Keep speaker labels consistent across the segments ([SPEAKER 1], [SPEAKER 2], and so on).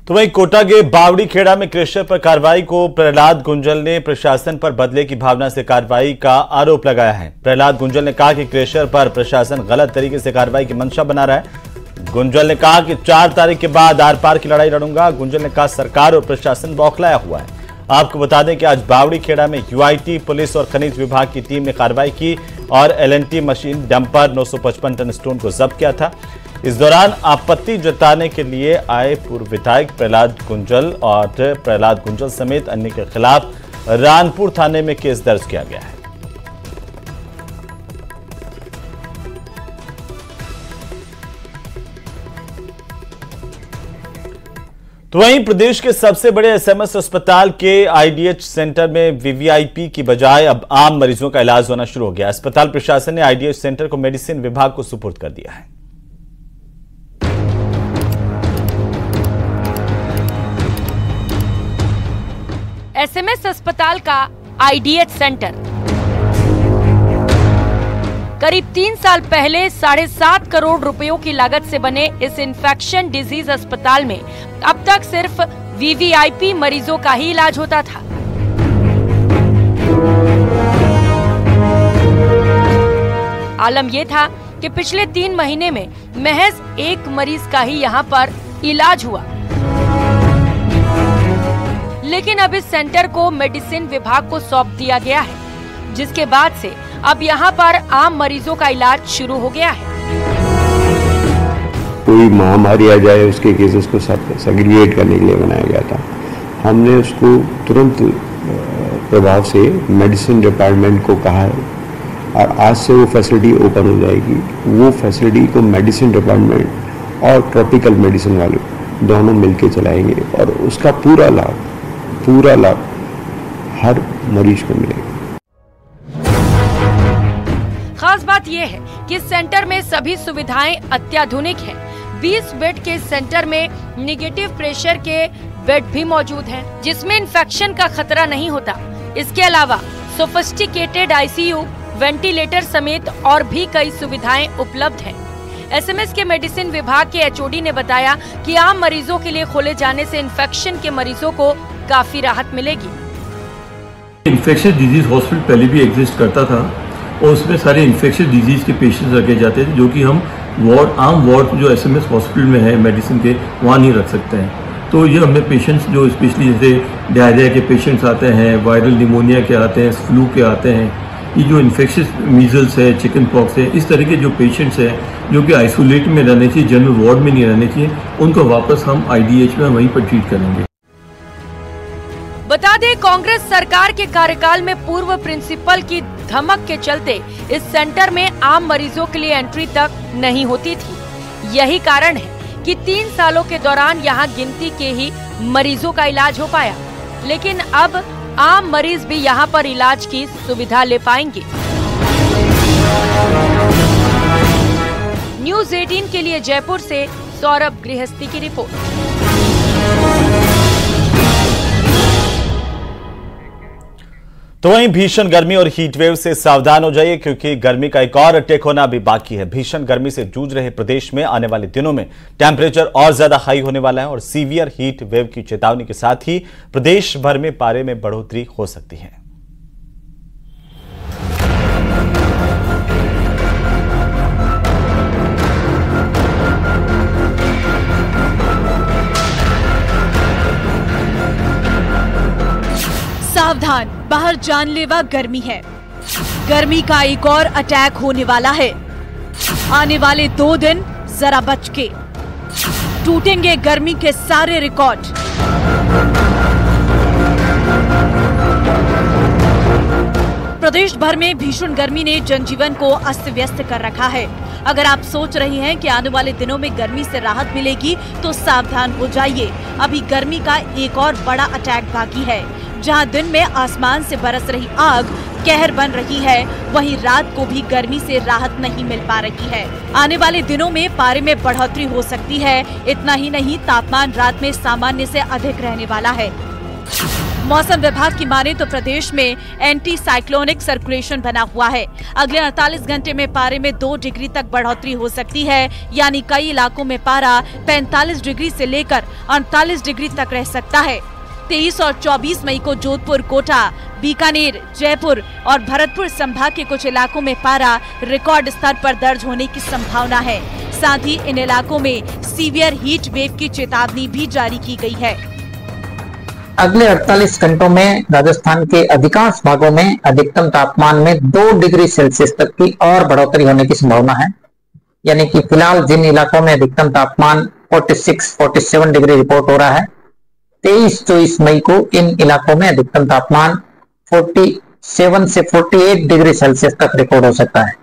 [SPEAKER 1] तो वहीं कोटा के बावड़ी खेड़ा में क्रेशर पर कार्रवाई को प्रहलाद गुंजल ने प्रशासन पर बदले की भावना से कार्रवाई का आरोप लगाया है। प्रहलाद गुंजल ने कहा कि क्रेशर पर प्रशासन गलत तरीके से कार्रवाई की मंशा बना रहा है। गुंजल ने कहा कि 4 तारीख के बाद आर पार की लड़ाई लड़ूंगा। गुंजल ने कहा सरकार और प्रशासन बौखलाया हुआ है। आपको बता दें कि आज बावड़ी खेड़ा में यूआईटी, पुलिस और खनिज विभाग की टीम ने कार्रवाई की और L and T machine dumper 955 ton stone को जब्त किया था। इस दौरान आपत्ति जताने के लिए आए पूर्व विधायक प्रहलाद गुंजल समेत अन्य के खिलाफ रानपुर थाने में केस दर्ज किया गया है। तो वहीं प्रदेश के सबसे बड़े एसएमएस अस्पताल के आईडीएच सेंटर में वीवीआईपी की बजाय अब आम मरीजों का इलाज होना शुरू हो गया। अस्पताल प्रशासन ने आईडीएच सेंटर को मेडिसिन विभाग को सुपुर्द कर दिया है।
[SPEAKER 2] एसएमएस अस्पताल का आईडीएच सेंटर करीब 3 साल पहले 7.5 करोड़ रुपयों की लागत से बने इस इन्फेक्शन डिजीज अस्पताल में अब तक सिर्फ वीवीआईपी मरीजों का ही इलाज होता था। आलम यह था कि पिछले 3 महीने में महज 1 मरीज का ही यहां पर इलाज हुआ, लेकिन अब इस सेंटर को मेडिसिन विभाग को सौंप दिया गया है, जिसके बाद से अब यहाँ पर आम मरीजों का इलाज शुरू हो गया है।
[SPEAKER 3] कोई महामारी आ जाए उसके केसेस को सेग्रीगेट करने के लिए बनाया गया था। हमने उसको तुरंत प्रभाव से मेडिसिन डिपार्टमेंट को कहा है और आज से वो फैसिलिटी ओपन हो जाएगी। वो फैसिलिटी को मेडिसिन डिपार्टमेंट और ट्रॉपिकल मेडिसिन वाले दोनों मिलकर चलाएंगे और उसका पूरा लाभ हर मरीज को मिलेगा।
[SPEAKER 2] खास बात यह है कि इस सेंटर में सभी सुविधाएं अत्याधुनिक हैं। 20 बेड के इस सेंटर में नेगेटिव प्रेशर के बेड भी मौजूद हैं, जिसमें इन्फेक्शन का खतरा नहीं होता। इसके अलावा सोफिस्टिकेटेड आईसीयू, वेंटिलेटर समेत और भी कई सुविधाएं उपलब्ध हैं। एसएमएस के मेडिसिन विभाग के एचओडी ने बताया कि आम मरीजों के लिए खोले जाने से इन्फेक्शन के मरीजों को काफी राहत मिलेगी।
[SPEAKER 4] इन्फेक्शियस डिजीज हॉस्पिटल पहले भी एग्जिस्ट करता था और उसमें सारे इन्फेक्शियस डिजीज के पेशेंट्स रखे जाते थे, जो कि हम आम वार्ड जो एसएमएस हॉस्पिटल में है मेडिसिन के, वहाँ नहीं रख सकते हैं। तो ये हमें पेशेंट्स जो स्पेशली जैसे डायरिया के पेशेंट्स आते हैं, वायरल निमोनिया के आते हैं, फ्लू के आते हैं, ये जो इन्फेक्शियस मीजल्स है, चिकन पॉक्स है, इस तरह के जो पेशेंट्स हैं जो कि आइसोलेट में रहने चाहिए, जनरल वार्ड में नहीं रहने चाहिए, उनको वापस हम आईडीएच में वहीं पर ट्रीट करेंगे।
[SPEAKER 2] बता दें, कांग्रेस सरकार के कार्यकाल में पूर्व प्रिंसिपल की धमक के चलते इस सेंटर में आम मरीजों के लिए एंट्री तक नहीं होती थी। यही कारण है कि 3 सालों के दौरान यहाँ गिनती के ही मरीजों का इलाज हो पाया, लेकिन अब आम मरीज भी यहाँ पर इलाज की सुविधा ले पाएंगे। न्यूज़ 18 के लिए जयपुर से सौरभ गृहस्थी की रिपोर्ट।
[SPEAKER 1] तो वहीं भीषण गर्मी और हीट वेव से सावधान हो जाइए, क्योंकि गर्मी का एक और अटैक होना अभी बाकी है। भीषण गर्मी से जूझ रहे प्रदेश में आने वाले दिनों में टेम्परेचर और ज्यादा हाई होने वाला है और सीवियर हीट वेव की चेतावनी के साथ ही प्रदेश भर में पारे में बढ़ोतरी हो सकती है।
[SPEAKER 5] सावधान, बाहर जानलेवा गर्मी है। गर्मी का एक और अटैक होने वाला है। आने वाले 2 दिन जरा बच के, टूटेंगे गर्मी के सारे रिकॉर्ड। प्रदेश भर में भीषण गर्मी ने जनजीवन को अस्त व्यस्त कर रखा है। अगर आप सोच रहे हैं कि आने वाले दिनों में गर्मी से राहत मिलेगी तो सावधान हो जाइए। अभी गर्मी का एक और बड़ा अटैक बाकी है। जहां दिन में आसमान से बरस रही आग कहर बन रही है, वहीं रात को भी गर्मी से राहत नहीं मिल पा रही है। आने वाले दिनों में पारे में बढ़ोतरी हो सकती है। इतना ही नहीं, तापमान रात में सामान्य से अधिक रहने वाला है। मौसम विभाग की माने तो प्रदेश में एंटी साइक्लोनिक सर्कुलेशन बना हुआ है। अगले 48 घंटे में पारे में 2 डिग्री तक बढ़ोतरी हो सकती है, यानी कई इलाकों में पारा 45 डिग्री से लेकर 38 डिग्री तक रह सकता है। 23 और 24 मई को जोधपुर, कोटा, बीकानेर, जयपुर और भरतपुर संभाग के कुछ इलाकों में पारा रिकॉर्ड स्तर पर दर्ज होने की संभावना है। साथ ही इन इलाकों में सीवियर हीट वेव की चेतावनी भी जारी की गई है।
[SPEAKER 6] अगले 48 घंटों में राजस्थान के अधिकांश भागों में अधिकतम तापमान में 2 डिग्री सेल्सियस तक की और बढ़ोतरी होने की संभावना है। यानी कि फिलहाल जिन इलाकों में अधिकतम तापमान 46-47 डिग्री रिपोर्ट हो रहा है, 23-24 मई को इन इलाकों में अधिकतम तापमान 47 से 48 डिग्री सेल्सियस तक रिकॉर्ड हो सकता है।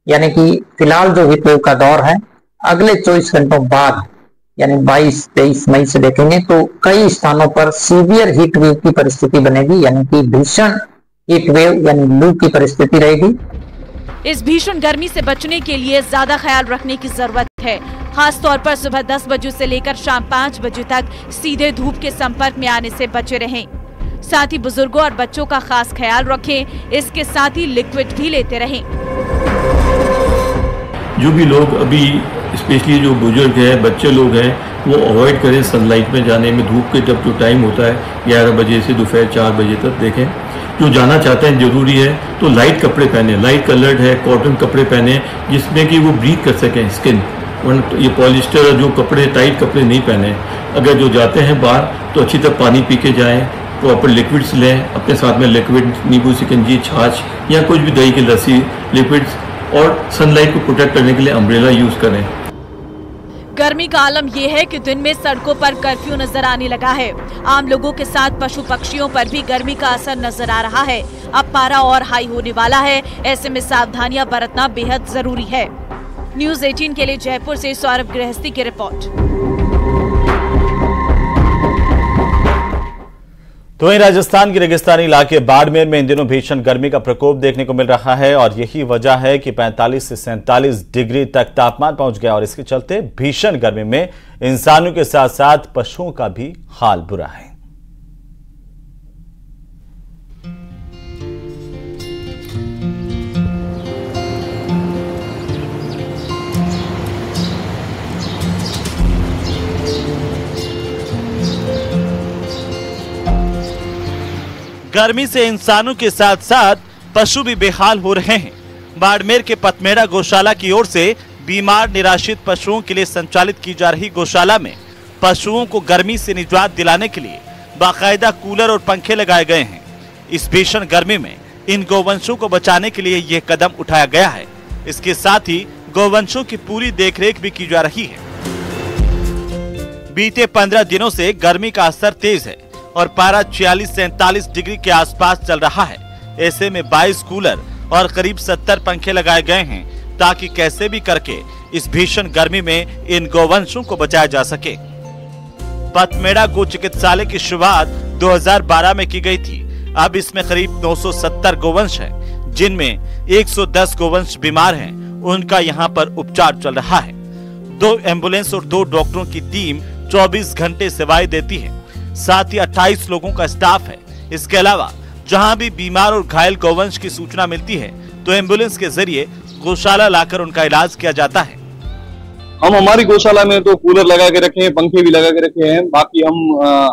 [SPEAKER 6] यानी कि फिलहाल जो हीट वेव का दौर है, अगले 24 घंटों बाद यानी 22-23 मई से देखेंगे तो कई स्थानों पर सीवियर हीट वेव की परिस्थिति बनेगी, यानी कि भीषण हीट वेव यानी लू की परिस्थिति रहेगी।
[SPEAKER 5] इस भीषण गर्मी से बचने के लिए ज्यादा ख्याल रखने की जरूरत है। खास तौर पर सुबह 10 बजे से लेकर शाम 5 बजे तक सीधे धूप के संपर्क में आने से बचे रहें। साथ ही बुजुर्गों और बच्चों का खास ख्याल रखें। इसके साथ ही लिक्विड भी लेते रहें।
[SPEAKER 4] जो भी लोग अभी स्पेशली जो बुजुर्ग हैं, बच्चे लोग हैं, वो अवॉइड करें सनलाइट में जाने में। धूप के जब जो टाइम होता है 11 बजे से दोपहर 4 बजे तक देखें। जो जाना चाहते हैं जरूरी है तो लाइट कपड़े पहने, लाइट कलर्ड है कॉटन कपड़े पहने जिसमें कि वो ब्रीथ कर सकें स्किन। वरना ये पॉलिस्टर जो कपड़े टाइट कपड़े नहीं पहने। अगर जो जाते हैं बाहर तो अच्छी तरह पानी पी के जाएँ, प्रॉपर लिक्विड्स लें अपने साथ में, लिक्विड नींबू शिकंजी, छाछ या कुछ भी दही की लस्सी, लिक्विड्स, और सनलाइट को प्रोटेक्ट करने के लिए अम्ब्रेला यूज करें।
[SPEAKER 5] गर्मी का आलम यह है कि दिन में सड़कों पर कर्फ्यू नजर आने लगा है। आम लोगों के साथ पशु पक्षियों पर भी गर्मी का असर नजर आ रहा है। अब पारा और हाई होने वाला है, ऐसे में सावधानियां बरतना बेहद जरूरी है। न्यूज़ 18 के लिए जयपुर से सौरभ गृहस्थी की रिपोर्ट।
[SPEAKER 1] तो वहीं राजस्थान के रेगिस्तानी इलाके बाड़मेर में इन दिनों भीषण गर्मी का प्रकोप देखने को मिल रहा है और यही वजह है कि 45 से 47 डिग्री तक तापमान पहुंच गया और इसके चलते भीषण गर्मी में इंसानों के साथ साथ पशुओं का भी हाल बुरा है।
[SPEAKER 7] गर्मी से इंसानों के साथ साथ पशु भी बेहाल हो रहे हैं। बाड़मेर के पथमेड़ा गौशाला की ओर से बीमार निराश्रित पशुओं के लिए संचालित की जा रही गौशाला में पशुओं को गर्मी से निजात दिलाने के लिए बाकायदा कूलर और पंखे लगाए गए हैं। इस भीषण गर्मी में इन गौवंशों को बचाने के लिए यह कदम उठाया गया है। इसके साथ ही गौवंशों की पूरी देखरेख भी की जा रही है। बीते 15 दिनों से गर्मी का असर तेज है और पारा 46 से 39 डिग्री के आसपास चल रहा है। ऐसे में 22 कूलर और करीब 70 पंखे लगाए गए हैं ताकि कैसे भी करके इस भीषण गर्मी में इन गौवंशों को बचाया जा सके। पथमेड़ा गो चिकित्सालय की शुरुआत 2012 में की गई थी। अब इसमें करीब 970 गौवंश हैं, जिनमें 110 गौवंश बीमार हैं। उनका यहाँ पर उपचार चल रहा है। 2 एम्बुलेंस और 2 डॉक्टरों की टीम 24 घंटे सेवाएं देती है। साथ ही 28 लोगों का स्टाफ है। इसके अलावा जहां भी बीमार और घायल गौवंश की सूचना मिलती है तो एम्बुलेंस के जरिए गौशाला लाकर उनका इलाज किया जाता है।
[SPEAKER 8] हम हमारी गौशाला में तो कूलर लगा के रखे हैं, पंखे भी लगा के रखे हैं। बाकी हम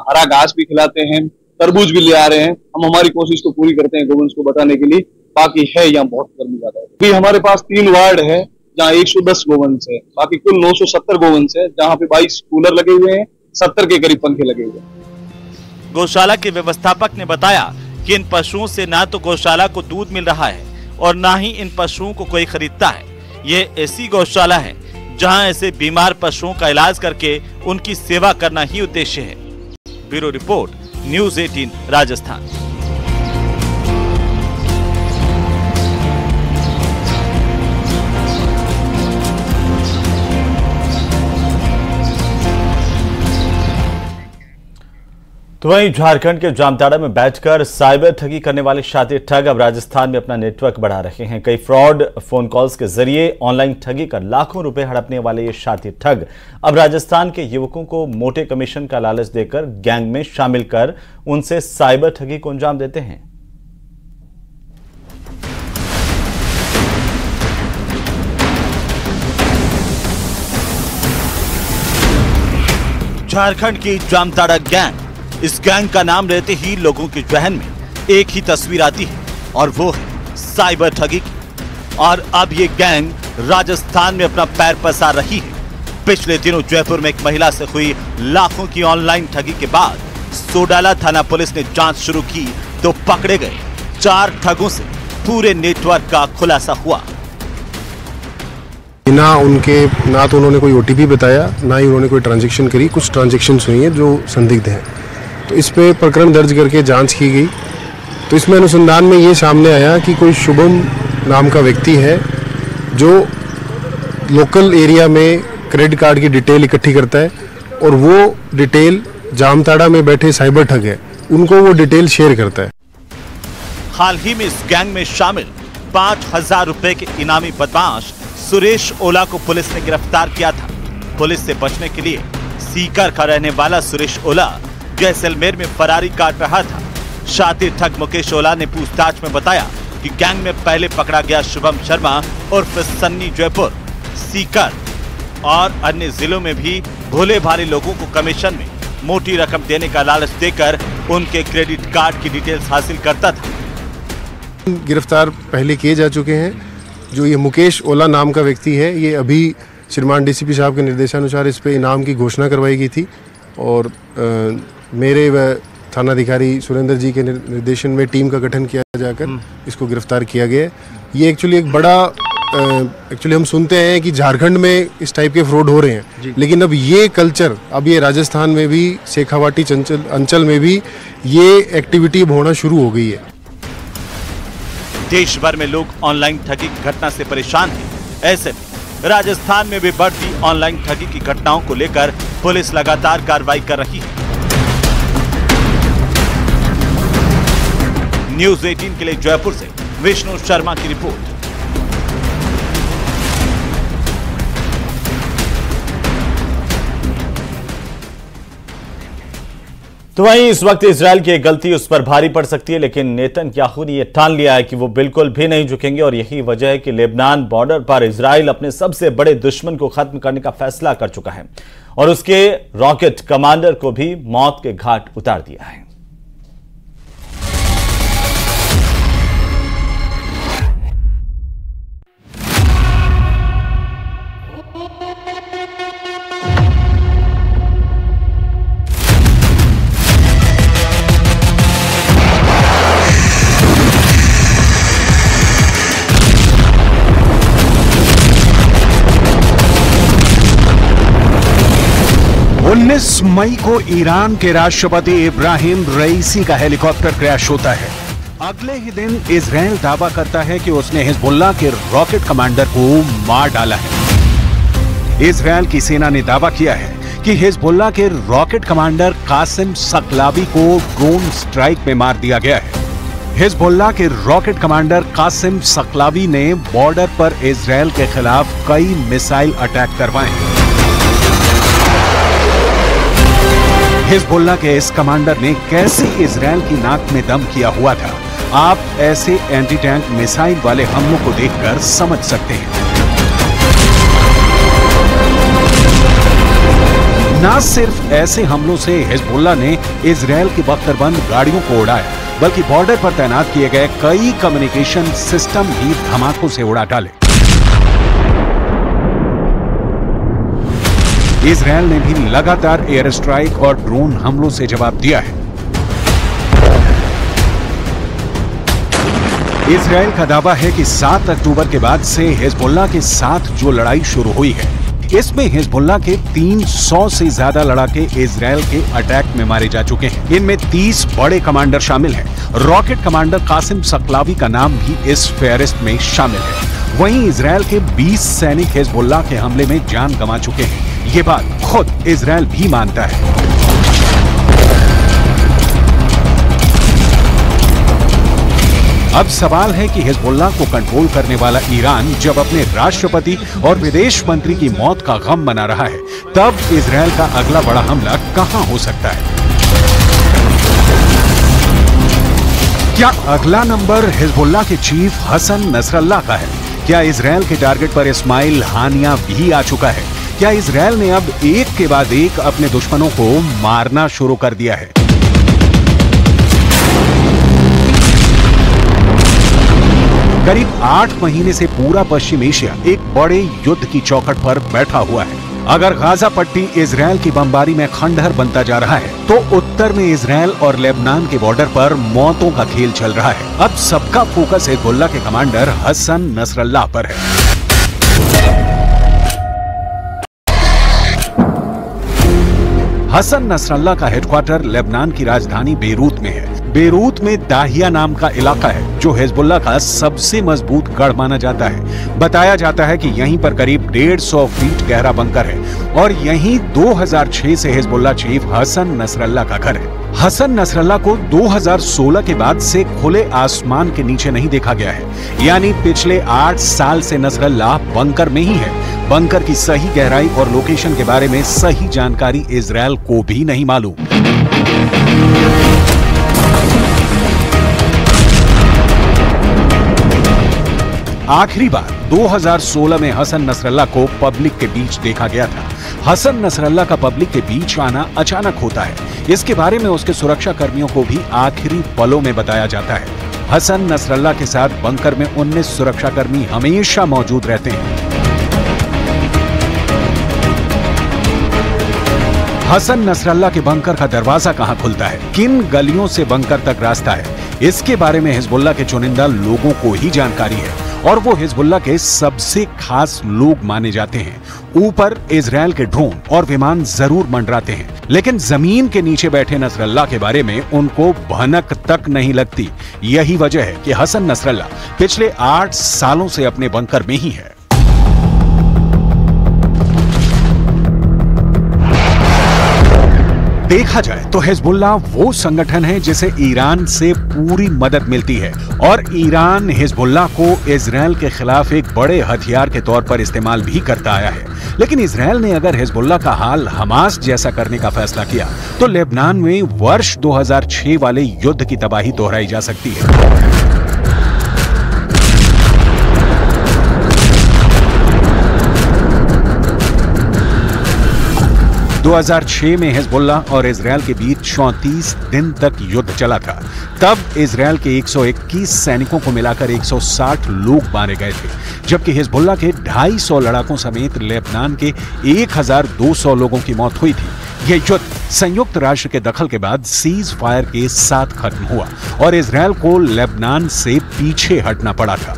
[SPEAKER 8] हरा घास भी खिलाते हैं, तरबूज भी ले आ रहे हैं। हम हमारी कोशिश तो पूरी करते हैं गौवंश को बचाने के लिए। बाकी है यहाँ बहुत गर्मी ज्यादा है। अभी हमारे पास 3 वार्ड है जहाँ 110 गौवंश है। बाकी कुल 970 गौवंश है जहाँ पे 22 कूलर लगे हुए हैं, 70 के करीब पंखे लगे हुए हैं।
[SPEAKER 7] गौशाला के व्यवस्थापक ने बताया कि इन पशुओं से ना तो गौशाला को दूध मिल रहा है और ना ही इन पशुओं को कोई खरीदता है। ये ऐसी गौशाला है जहां ऐसे बीमार पशुओं का इलाज करके उनकी सेवा करना ही उद्देश्य है। Bureau report, news 18 Rajasthan.
[SPEAKER 1] तो वहीं झारखंड के जामताड़ा में बैठकर साइबर ठगी करने वाले शातिर ठग अब राजस्थान में अपना नेटवर्क बढ़ा रहे हैं। कई फ्रॉड फोन कॉल्स के जरिए ऑनलाइन ठगी कर लाखों रुपए हड़पने वाले ये शातिर ठग अब राजस्थान के युवकों को मोटे कमीशन का लालच देकर गैंग में शामिल कर उनसे साइबर ठगी को अंजाम देते हैं।
[SPEAKER 7] झारखंड की जामताड़ा गैंग, इस गैंग का नाम लेते ही लोगों के जहन में एक ही तस्वीर आती है और वो है साइबर ठगी की। और अब ये गैंग राजस्थान में अपना पैर पसार रही है। पिछले दिनों जयपुर में एक महिला से हुई लाखों की ऑनलाइन ठगी के बाद सोडाला थाना पुलिस ने जांच शुरू की तो पकड़े गए 4 ठगों से पूरे नेटवर्क का खुलासा हुआ।
[SPEAKER 9] ना तो उन्होंने कोई ओटीपी बताया, ना ही उन्होंने कोई ट्रांजैक्शन करी। कुछ ट्रांजैक्शंस हुई हैं जो संदिग्ध हैं, तो इस पे प्रकरण दर्ज करके जांच की गई। तो इसमें अनुसंधान में ये सामने आया कि कोई शुभम नाम का व्यक्ति है जो लोकल एरिया में क्रेडिट कार्ड की डिटेल इकट्ठी करता है और वो डिटेल जामताड़ा में बैठे साइबर ठग है उनको वो डिटेल शेयर करता है।
[SPEAKER 7] हाल ही में इस गैंग में शामिल 5000 रुपए के इनामी बदमाश सुरेश ओला को पुलिस ने गिरफ्तार किया था। पुलिस से बचने के लिए सीकर का रहने वाला सुरेश ओला जैसलमेर में फरारी काट रहा था। शातिर ठग मुकेश ओला ने पूछताछ में बताया कि गैंग में पहले पकड़ा गया शुभम शर्मा उर्फ सन्नी जयपुर, सीकर और अन्य जिलों में भी भोले भाले लोगों को कमीशन में मोटी रकम देने का लालच देकर उनके क्रेडिट कार्ड की डिटेल्स हासिल करता था।
[SPEAKER 9] गिरफ्तार पहले किए जा चुके हैं। जो ये मुकेश ओला नाम का व्यक्ति है, ये अभी श्रीमान डीसीपी साहब के निर्देशानुसार इस पे इनाम की घोषणा करवाई गई थी और मेरे व थानाधिकारी सुरेंद्र जी के निर्देशन में टीम का गठन किया जाकर इसको गिरफ्तार किया गया। ये एक्चुअली एक बड़ा हम सुनते हैं कि झारखंड में इस टाइप के फ्रॉड हो रहे हैं, लेकिन अब ये कल्चर, अब ये राजस्थान में भी, शेखावाटी अंचल में भी ये एक्टिविटी होना शुरू हो गई है।
[SPEAKER 7] देश भर में लोग ऑनलाइन ठगी की घटना से परेशान हैं। ऐसे में राजस्थान में भी बढ़ती ऑनलाइन ठगी की घटनाओं को लेकर पुलिस लगातार कार्रवाई कर रही है। न्यूज़ 18 के लिए जयपुर से विष्णु शर्मा की रिपोर्ट।
[SPEAKER 1] तो वहीं इस वक्त इजराइल की एक गलती उस पर भारी पड़ सकती है, लेकिन नेतन्याहू ने यह ठान लिया है कि वो बिल्कुल भी नहीं झुकेंगे और यही वजह है कि लेबनान बॉर्डर पर इजराइल अपने सबसे बड़े दुश्मन को खत्म करने का फैसला कर चुका है और उसके रॉकेट कमांडर को भी मौत के घाट उतार दिया है।
[SPEAKER 10] मई को ईरान के राष्ट्रपति इब्राहिम रईसी का हेलीकॉप्टर क्रैश होता है। अगले ही दिन इजराइल दावा करता है कि उसने हिजबुल्लाह के रॉकेट कमांडर को मार डाला है। इजराइल की सेना ने दावा किया है कि हिजबुल्लाह के रॉकेट कमांडर कासिम सकलावी को ड्रोन स्ट्राइक में मार दिया गया है। हिजबुल्लाह के रॉकेट कमांडर कासिम सकलावी ने बॉर्डर पर इजराइल के खिलाफ कई मिसाइल अटैक करवाए हैं। हिजबुल्लाह के इस कमांडर ने कैसे इजराइल की नाक में दम किया हुआ था, आप ऐसे एंटी टैंक मिसाइल वाले हमलों को देखकर समझ सकते हैं। न सिर्फ ऐसे हमलों से हिजबुल्लाह ने इजराइल की बख्तरबंद गाड़ियों को उड़ाया, बल्कि बॉर्डर पर तैनात किए गए कई कम्युनिकेशन सिस्टम भी धमाकों से उड़ा डाले। इजराइल ने भी लगातार एयर स्ट्राइक और ड्रोन हमलों से जवाब दिया है। इजराइल का दावा है कि 7 अक्टूबर के बाद से हिजबुल्लाह के साथ जो लड़ाई शुरू हुई है, इसमें हिजबुल्लाह के 300 से ज्यादा लड़ाके इजराइल के अटैक में मारे जा चुके हैं। इनमें 30 बड़े कमांडर शामिल हैं। रॉकेट कमांडर कासिम सकलावी का नाम भी इस फेहरिस्त में शामिल है। वहीं इजराइल के 20 सैनिक हिजबुल्लाह के हमले में जान गंवा चुके हैं। ये बात खुद इजराइल भी मानता है। अब सवाल है कि हिजबुल्लाह को कंट्रोल करने वाला ईरान जब अपने राष्ट्रपति और विदेश मंत्री की मौत का गम मना रहा है, तब इजराइल का अगला बड़ा हमला कहां हो सकता है? क्या अगला नंबर हिजबुल्लाह के चीफ हसन नसरल्लाह का है? क्या इजराइल के टारगेट पर इस्माइल हानिया भी आ चुका है? क्या इजराइल ने अब एक के बाद एक अपने दुश्मनों को मारना शुरू कर दिया है? करीब 8 महीने से पूरा पश्चिम एशिया एक बड़े युद्ध की चौखट पर बैठा हुआ है। अगर गाजा पट्टी इजराइल की बमबारी में खंडहर बनता जा रहा है, तो उत्तर में इजराइल और लेबनान के बॉर्डर पर मौतों का खेल चल रहा है। अब सबका फोकस हिजबुल्लाह के कमांडर हसन नसरल्लाह पर है। हसन नसरल्लाह का हेडक्वार्टर लेबनान की राजधानी बेरूत में है। बेरूत में दाहिया नाम का इलाका है जो हिजबुल्लाह का सबसे मजबूत गढ़ माना जाता है। बताया जाता है कि यहीं पर करीब 150 फीट गहरा बंकर है और यहीं 2006 से हिजबुल्लाह चीफ हसन नसरल्लाह का घर है। हसन नसरल्लाह को 2016 के बाद से खुले आसमान के नीचे नहीं देखा गया है, यानी पिछले 8 साल से नसरल्लाह बंकर में ही है। बंकर की सही गहराई और लोकेशन के बारे में सही जानकारी इजराइल को भी नहीं मालूम। आखिरी बार 2016 में हसन नसरल्लाह को पब्लिक के बीच देखा गया था। हसन नसरल्लाह का पब्लिक के बीच आना अचानक होता है। इसके बारे में उसके सुरक्षा कर्मियों को भी आखिरी पलों में बताया जाता है। हसन नसरल्लाह के साथ बंकर में 19 सुरक्षाकर्मी हमेशा मौजूद रहते हैं। हसन नसरल्लाह के बंकर का दरवाजा कहां खुलता है, किन गलियों से बंकर तक रास्ता है, इसके बारे में हिजबुल्लाह के चुनिंदा लोगों को ही जानकारी है और वो हिजबुल्लाह के सबसे खास लोग माने जाते हैं। ऊपर इजराइल के ड्रोन और विमान जरूर मंडराते हैं, लेकिन जमीन के नीचे बैठे नसरल्लाह के बारे में उनको भनक तक नहीं लगती। यही वजह है कि हसन नसरल्लाह पिछले 8 सालों से अपने बंकर में ही है। देखा जाए तो हिजबुल्लाह वो संगठन है जिसे ईरान से पूरी मदद मिलती है और ईरान हिजबुल्लाह को इजराइल के खिलाफ एक बड़े हथियार के तौर पर इस्तेमाल भी करता आया है। लेकिन इजराइल ने अगर हिजबुल्लाह का हाल हमास जैसा करने का फैसला किया तो लेबनान में वर्ष 2006 वाले युद्ध की तबाही दोहराई जा सकती है। 2006 में हिजबुल्लाह और इजराइल के बीच 34 दिन तक युद्ध चला था। तब इजराइल के 121 सैनिकों को मिलाकर 160 लोग मारे गए थे, जबकि हिजबुल्लाह के 250 लड़ाकों समेत लेबनान के 1200 लोगों की मौत हुई थी। यह युद्ध संयुक्त राष्ट्र के दखल के बाद सीज फायर के साथ खत्म हुआ और इजराइल को लेबनान से पीछे हटना पड़ा था।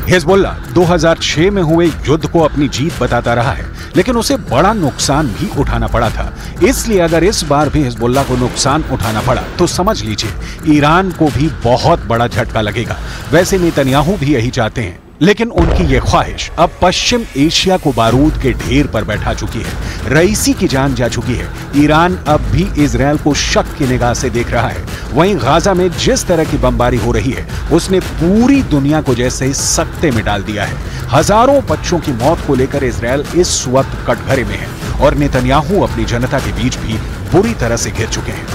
[SPEAKER 10] हिजबुल्लाह 2006 में हुए युद्ध को अपनी जीत बताता रहा है, लेकिन उसे बड़ा नुकसान भी उठाना पड़ा था। इसलिए अगर इस बार भी हिजबुल्लाह को नुकसान उठाना पड़ा तो समझ लीजिए ईरान को भी बहुत बड़ा झटका लगेगा। वैसे नेतन्याहू भी यही चाहते हैं, लेकिन उनकी ये ख्वाहिश अब पश्चिम एशिया को बारूद के ढेर पर बैठा चुकी है। रईसी की जान जा चुकी है। ईरान अब भी इजराइल को शक की निगाह से देख रहा है। वहीं गाजा में जिस तरह की बमबारी हो रही है उसने पूरी दुनिया को जैसे सकते में डाल दिया है। हजारों बच्चों की मौत को लेकर इजराइल इस वक्त कटघरे में है और नेतन्याहू अपनी जनता के बीच भी बुरी तरह से घिर चुके हैं।